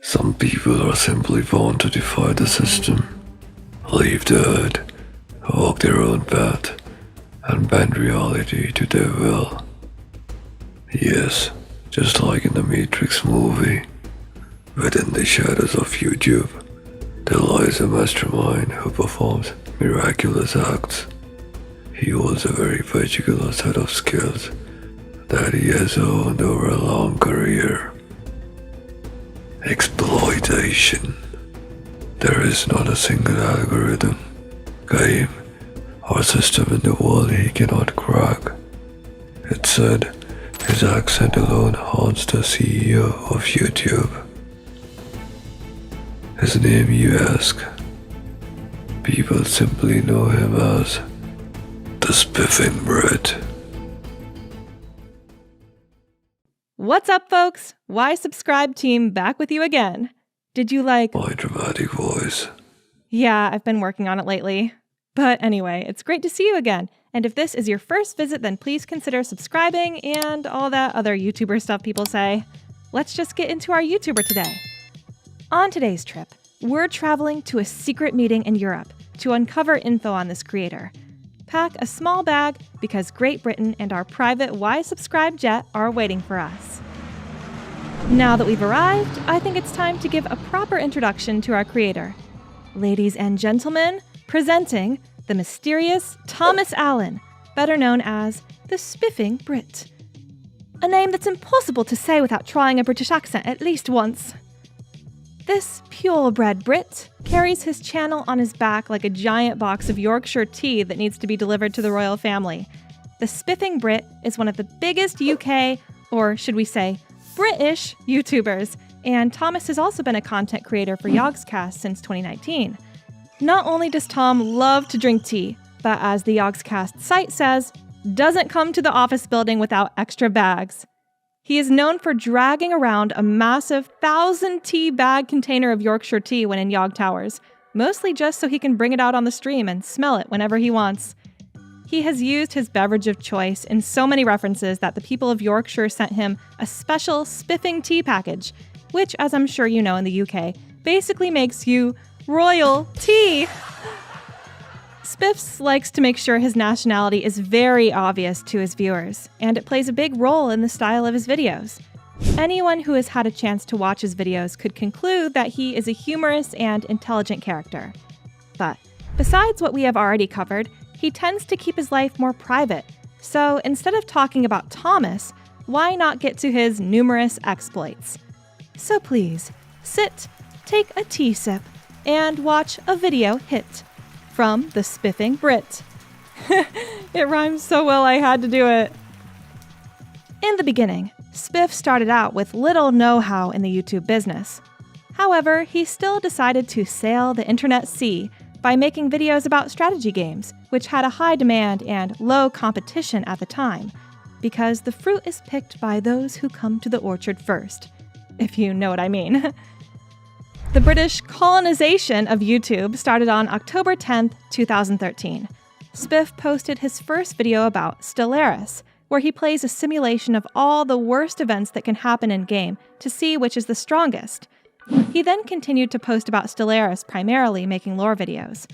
Some people are simply born to defy the system, leave the herd, walk their own path, and bend reality to their will. Yes, just like in the Matrix movie, within the shadows of YouTube, there lies a mastermind who performs miraculous acts. He holds a very particular set of skills that he has honed over a long career. Exploitation. There is not a single algorithm, game, or system in the world he cannot crack. It's said his accent alone haunts the CEO of YouTube. His name, you ask? People simply know him as the Spiffing Brit. What's up, folks? Why Subscribe team back with you again. Did you like my dramatic voice? Yeah, I've been working on it lately. But anyway, it's great to see you again. And if this is your first visit, then please consider subscribing and all that other YouTuber stuff people say. Let's just get into our YouTuber today. On today's trip, we're traveling to a secret meeting in Europe to uncover info on this creator. Pack a small bag because Great Britain and our private Why Subscribe jet are waiting for us. Now that we've arrived, I think it's time to give a proper introduction to our creator. Ladies and gentlemen, presenting the mysterious Thomas Allen, better known as the Spiffing Brit. A name that's impossible to say without trying a British accent at least once. This purebred Brit carries his channel on his back like a giant box of Yorkshire tea that needs to be delivered to the royal family. The Spiffing Brit is one of the biggest UK, or should we say, British YouTubers, and Thomas has also been a content creator for Yogscast since 2019. Not only does Tom love to drink tea, but as the Yogscast site says, doesn't come to the office building without extra bags. He is known for dragging around a massive 1,000-tea bag container of Yorkshire tea when in Yog Towers, mostly just so he can bring it out on the stream and smell it whenever he wants. He has used his beverage of choice in so many references that the people of Yorkshire sent him a special spiffing tea package, which, as I'm sure you know in the UK, basically makes you royal tea. Spiffs likes to make sure his nationality is very obvious to his viewers, and it plays a big role in the style of his videos. Anyone who has had a chance to watch his videos could conclude that he is a humorous and intelligent character. But besides what we have already covered, he tends to keep his life more private. So instead of talking about Thomas, why not get to his numerous exploits? So please, sit, take a tea sip, and watch a video hit from the Spiffing Brit. It rhymes so well I had to do it. In the beginning, Spiff started out with little know-how in the YouTube business. However, he still decided to sail the internet sea by making videos about strategy games, which had a high demand and low competition at the time, because the fruit is picked by those who come to the orchard first, if you know what I mean. The British colonization of YouTube started on October 10th, 2013. Spiff posted his first video about Stellaris, where he plays a simulation of all the worst events that can happen in-game to see which is the strongest. He then continued to post about Stellaris, primarily making lore videos.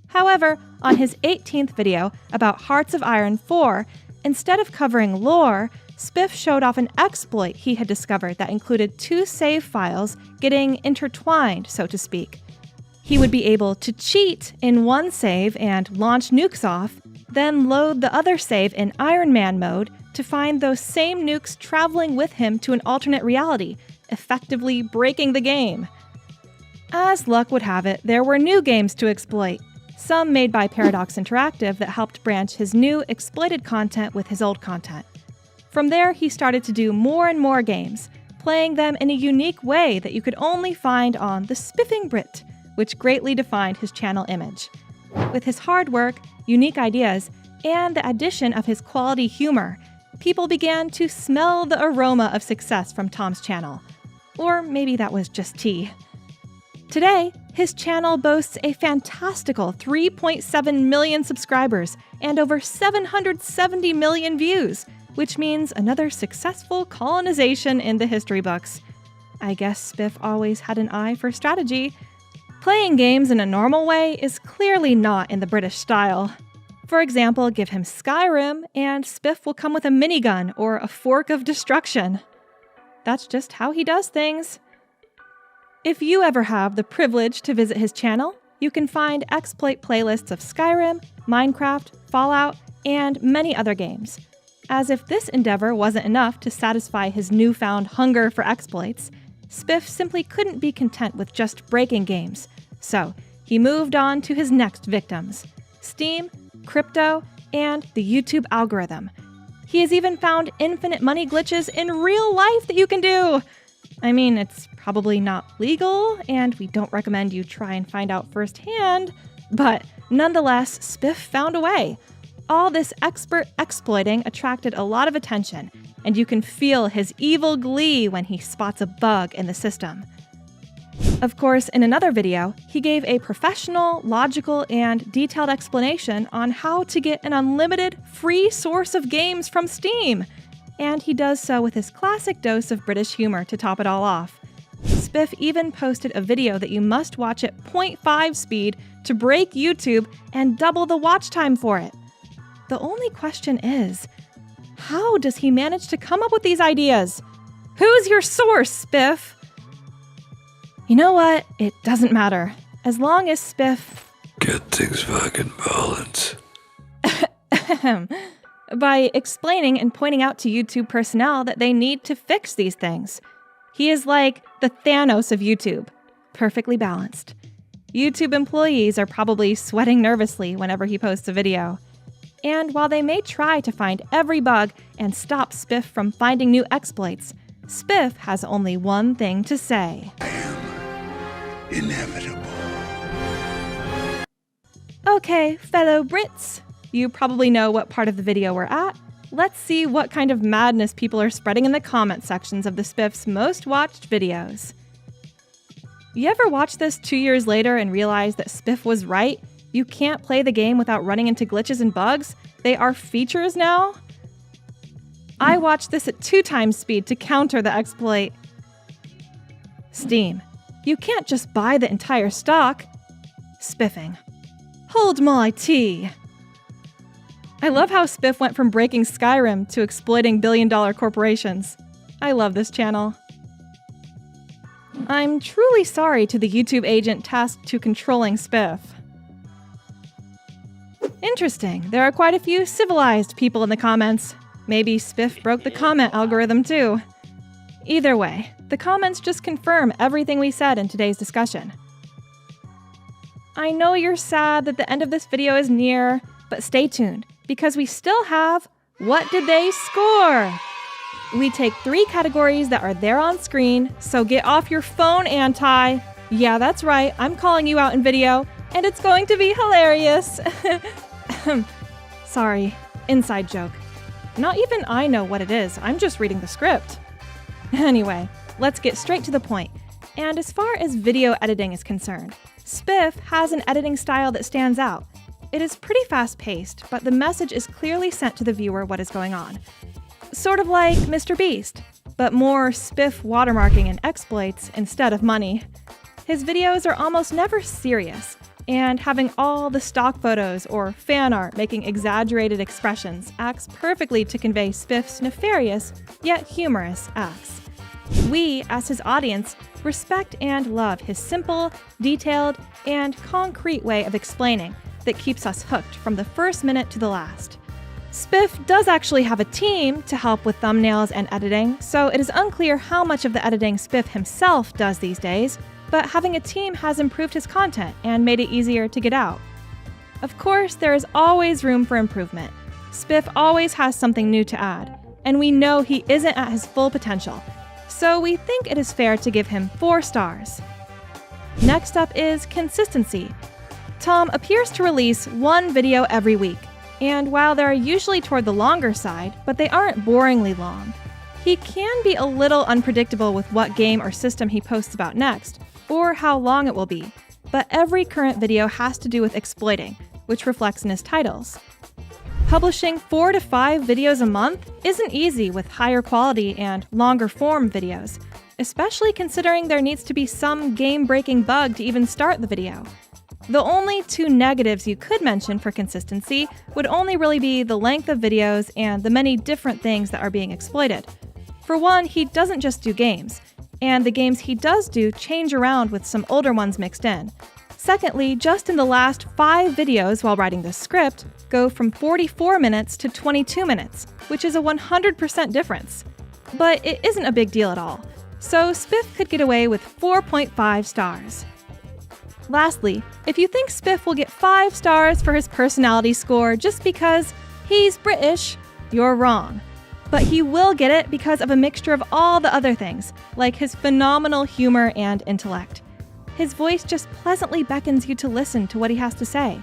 However, on his 18th video about Hearts of Iron 4, instead of covering lore, Spiff showed off an exploit he had discovered that included 2 save files getting intertwined, so to speak. He would be able to cheat in one save and launch nukes off, then load the other save in Iron Man mode to find those same nukes traveling with him to an alternate reality, effectively breaking the game. As luck would have it, there were new games to exploit, some made by Paradox Interactive that helped branch his new exploited content with his old content. From there, he started to do more and more games, playing them in a unique way that you could only find on the Spiffing Brit, which greatly defined his channel image. With his hard work, unique ideas, and the addition of his quality humor, people began to smell the aroma of success from Tom's channel. Or maybe that was just tea. Today, his channel boasts a fantastical 3.7 million subscribers and over 770 million views, which means another successful colonization in the history books. I guess Spiff always had an eye for strategy. Playing games in a normal way is clearly not in the British style. For example, give him Skyrim, and Spiff will come with a minigun or a fork of destruction. That's just how he does things. If you ever have the privilege to visit his channel, you can find exploit playlists of Skyrim, Minecraft, Fallout, and many other games. As if this endeavor wasn't enough to satisfy his newfound hunger for exploits, Spiff simply couldn't be content with just breaking games, so he moved on to his next victims: Steam, crypto, and the YouTube algorithm. He has even found infinite money glitches in real life that you can do! I mean, it's probably not legal, and we don't recommend you try and find out firsthand, but nonetheless, Spiff found a way. All this expert exploiting attracted a lot of attention, and you can feel his evil glee when he spots a bug in the system. Of course, in another video, he gave a professional, logical, and detailed explanation on how to get an unlimited, free source of games from Steam. And he does so with his classic dose of British humor to top it all off. Spiff even posted a video that you must watch at 0.5 speed to break YouTube and double the watch time for it. The only question is, how does he manage to come up with these ideas? Who's your source, Spiff? You know what? It doesn't matter. As long as Spiff... Get things back in balance. By explaining and pointing out to YouTube personnel that they need to fix these things. He is like the Thanos of YouTube, perfectly balanced. YouTube employees are probably sweating nervously whenever he posts a video. And while they may try to find every bug and stop Spiff from finding new exploits, Spiff has only one thing to say. I am inevitable. Okay, fellow Brits. You probably know what part of the video we're at. Let's see what kind of madness people are spreading in the comment sections of the Spiff's most watched videos. You ever watch this 2 years later and realize that Spiff was right? You can't play the game without running into glitches and bugs? They are features now? I watched this at 2 times speed to counter the exploit. Steam. You can't just buy the entire stock. Spiffing. Hold my tea. I love how Spiff went from breaking Skyrim to exploiting billion-dollar corporations. I love this channel. I'm truly sorry to the YouTube agent tasked to controlling Spiff. Interesting, there are quite a few civilized people in the comments. Maybe Spiff broke the comment algorithm too. Either way, the comments just confirm everything we said in today's discussion. I know you're sad that the end of this video is near, but stay tuned, because we still have What Did They Score? We take 3 categories that are there on screen, so get off your phone, Anti. Yeah, that's right, I'm calling you out in video, and it's going to be hilarious. Sorry, inside joke. Not even I know what it is, I'm just reading the script. Anyway, let's get straight to the point. And as far as video editing is concerned, Spiff has an editing style that stands out. It is pretty fast-paced, but the message is clearly sent to the viewer what is going on. Sort of like Mr. Beast, but more Spiff watermarking and exploits instead of money. His videos are almost never serious, and having all the stock photos or fan art making exaggerated expressions acts perfectly to convey Spiff's nefarious, yet humorous acts. We, as his audience, respect and love his simple, detailed, and concrete way of explaining that keeps us hooked from the first minute to the last. Spiff does actually have a team to help with thumbnails and editing, so it is unclear how much of the editing Spiff himself does these days, but having a team has improved his content and made it easier to get out. Of course, there is always room for improvement. Spiff always has something new to add, and we know he isn't at his full potential, so we think it is fair to give him 4 stars. Next up is consistency. Tom appears to release 1 video every week, and while they're usually toward the longer side, but they aren't boringly long. He can be a little unpredictable with what game or system he posts about next, or how long it will be, but every current video has to do with exploiting, which reflects in his titles. Publishing 4 to 5 videos a month isn't easy with higher quality and longer form videos, especially considering there needs to be some game-breaking bug to even start the video. The only two negatives you could mention for consistency would only really be the length of videos and the many different things that are being exploited. For one, he doesn't just do games, and the games he does do change around with some older ones mixed in. Secondly, just in the last 5 videos while writing this script go from 44 minutes to 22 minutes, which is a 100% difference. But it isn't a big deal at all, so Spiff could get away with 4.5 stars. Lastly, if you think Spiff will get 5 stars for his personality score just because he's British, you're wrong. But he will get it because of a mixture of all the other things, like his phenomenal humor and intellect. His voice just pleasantly beckons you to listen to what he has to say.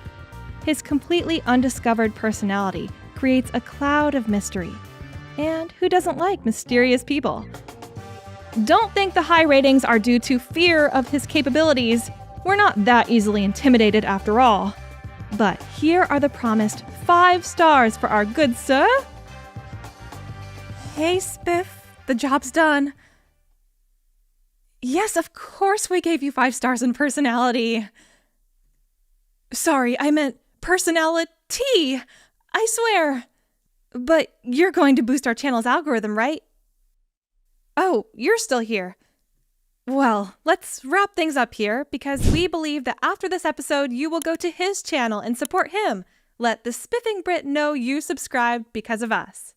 His completely undiscovered personality creates a cloud of mystery. And who doesn't like mysterious people? Don't think the high ratings are due to fear of his capabilities. We're not that easily intimidated after all. But here are the promised 5 stars for our good sir. Hey, Spiff, the job's done. Yes, of course we gave you 5 stars in personality. Sorry, I meant personality. I swear. But you're going to boost our channel's algorithm, right? Oh, you're still here. Well, let's wrap things up here because we believe that after this episode, you will go to his channel and support him. Let the Spiffing Brit know you subscribed because of us.